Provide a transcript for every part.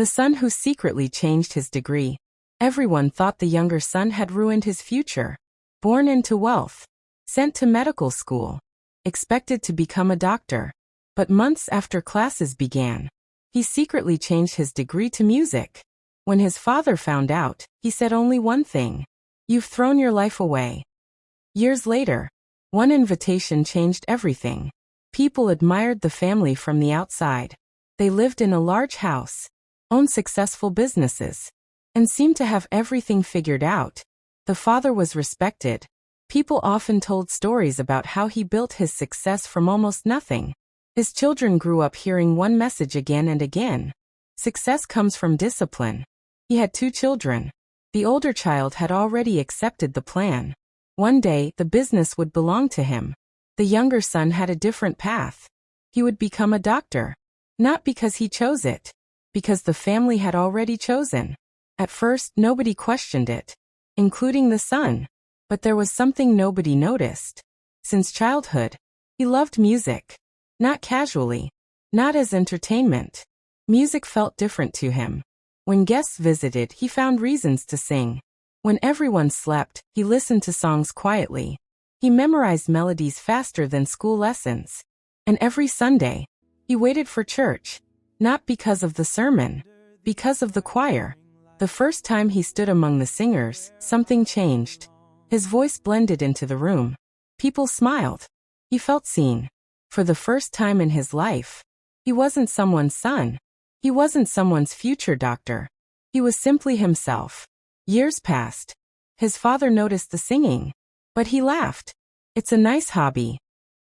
The son who secretly changed his degree. Everyone thought the younger son had ruined his future. Born into wealth. Sent to medical school. Expected to become a doctor. But months after classes began, he secretly changed his degree to music. When his father found out, he said only one thing. "You've thrown your life away." Years later, one invitation changed everything. People admired the family from the outside. They lived in a large house, owned successful businesses, and seemed to have everything figured out. The father was respected. People often told stories about how he built his success from almost nothing. His children grew up hearing one message again and again. Success comes from discipline. He had 2 children. The older child had already accepted the plan. One day, the business would belong to him. The younger son had a different path. He would become a doctor. Not because he chose it, because the family had already chosen. At first, nobody questioned it, including the son. But there was something nobody noticed. Since childhood, he loved music. Not casually. Not as entertainment. Music felt different to him. When guests visited, he found reasons to sing. When everyone slept, he listened to songs quietly. He memorized melodies faster than school lessons. And every Sunday, he waited for church. Not because of the sermon, because of the choir. The first time he stood among the singers, something changed. His voice blended into the room. People smiled. He felt seen. For the first time in his life, he wasn't someone's son. He wasn't someone's future doctor. He was simply himself. Years passed. His father noticed the singing. But he laughed. "It's a nice hobby."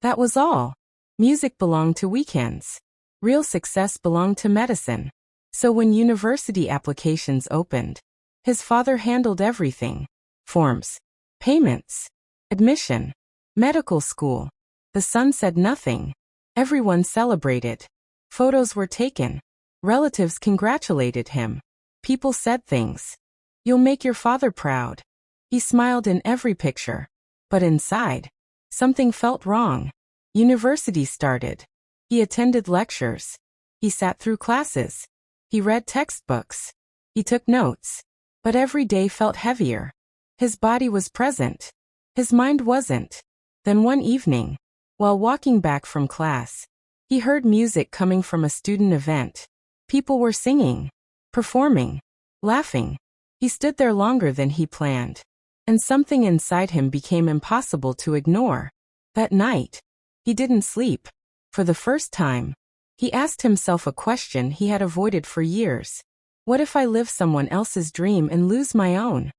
That was all. Music belonged to weekends. Real success belonged to medicine. So when university applications opened, his father handled everything. Forms. Payments. Admission. Medical school. The son said nothing. Everyone celebrated. Photos were taken. Relatives congratulated him. People said things. "You'll make your father proud." He smiled in every picture. But inside, something felt wrong. University started. He attended lectures. He sat through classes. He read textbooks. He took notes. But every day felt heavier. His body was present. His mind wasn't. Then one evening, while walking back from class, he heard music coming from a student event. People were singing, performing, laughing. He stood there longer than he planned. And something inside him became impossible to ignore. That night, he didn't sleep. For the first time, he asked himself a question he had avoided for years. What if I live someone else's dream and lose my own?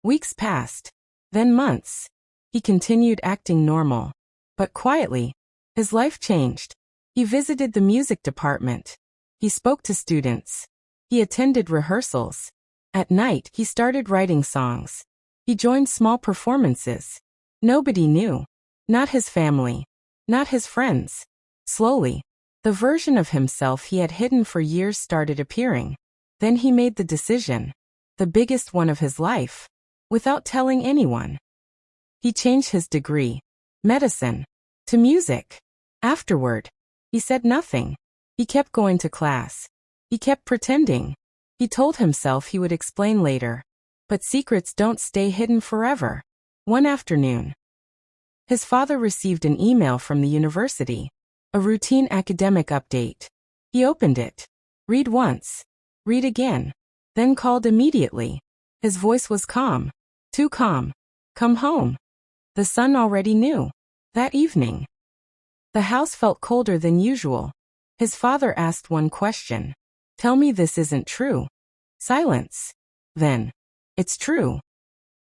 Weeks passed. Then months. He continued acting normal. But quietly, his life changed. He visited the music department. He spoke to students. He attended rehearsals. At night, he started writing songs. He joined small performances. Nobody knew. Not his family. Not his friends. Slowly, the version of himself he had hidden for years started appearing. Then he made the decision. The biggest one of his life. Without telling anyone. He changed his degree. Medicine. To music. Afterward, he said nothing. He kept going to class. He kept pretending. He told himself he would explain later. But secrets don't stay hidden forever. One afternoon, his father received an email from the university. A routine academic update. He opened it. Read once. Read again. Then called immediately. His voice was calm. Too calm. Come home. The son already knew. That evening, the house felt colder than usual. His father asked one question. Tell me this isn't true. Silence. Then, it's true.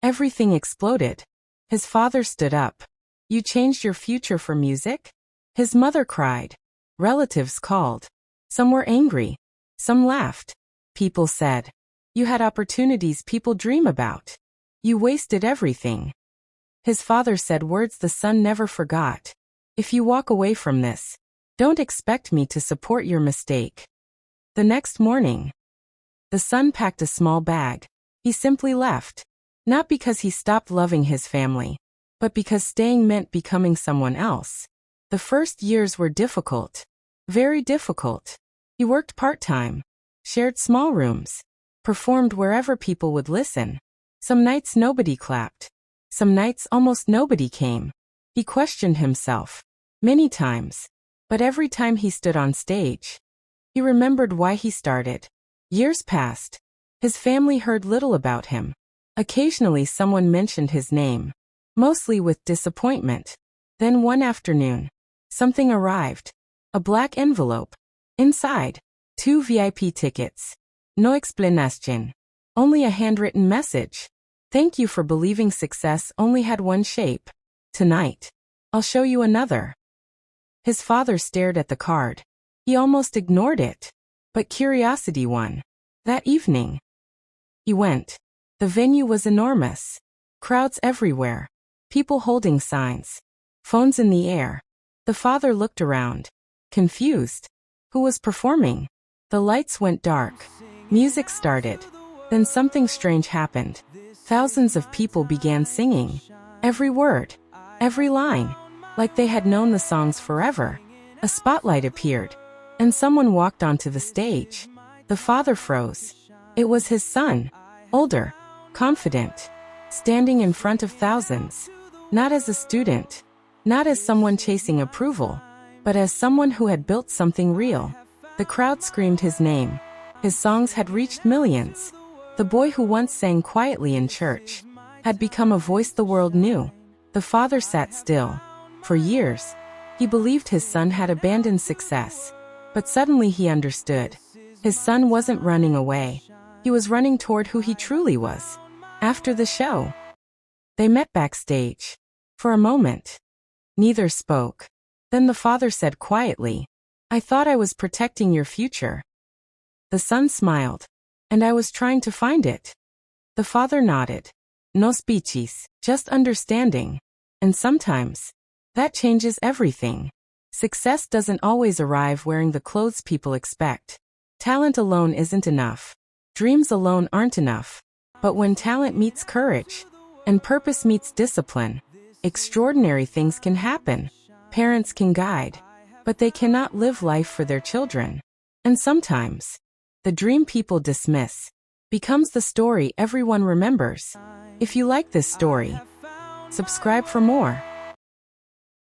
Everything exploded. His father stood up. You changed your future for music? His mother cried. Relatives called. Some were angry. Some laughed. People said, you had opportunities people dream about. You wasted everything. His father said words the son never forgot. If you walk away from this, don't expect me to support your mistake. The next morning, the son packed a small bag. He simply left. Not because he stopped loving his family, but because staying meant becoming someone else. The first years were difficult. Very difficult. He worked part-time. shared small rooms, performed wherever people would listen. Some nights nobody clapped. Some nights almost nobody came. He questioned himself many times, but every time he stood on stage, he remembered why he started. Years passed. His family heard little about him. Occasionally someone mentioned his name, mostly with disappointment. Then one afternoon, something arrived. A black envelope. Inside, 2 VIP tickets. No explanation. Only a handwritten message. Thank you for believing success only had one shape. Tonight, I'll show you another. His father stared at the card. He almost ignored it. But curiosity won. That evening, he went. The venue was enormous. Crowds everywhere. People holding signs. Phones in the air. The father looked around. Confused. Who was performing? The lights went dark. Music started. Then something strange happened. Thousands of people began singing. Every word. Every line. Like they had known the songs forever. A spotlight appeared. And someone walked onto the stage. The father froze. It was his son. Older. Confident. Standing in front of thousands. Not as a student. Not as someone chasing approval. But as someone who had built something real. The crowd screamed his name. His songs had reached millions. The boy who once sang quietly in church had become a voice the world knew. The father sat still. For years, he believed his son had abandoned success. But suddenly he understood. His son wasn't running away. He was running toward who he truly was. After the show, they met backstage. For a moment, neither spoke. Then the father said quietly, "I thought I was protecting your future." The son smiled. "And I was trying to find it." The father nodded. "No speeches, just understanding. And sometimes, that changes everything. Success doesn't always arrive wearing the clothes people expect. Talent alone isn't enough. Dreams alone aren't enough. But when talent meets courage, and purpose meets discipline, extraordinary things can happen. Parents can guide, but they cannot live life for their children. And sometimes, the dream people dismiss becomes the story everyone remembers. If you like this story, subscribe for more.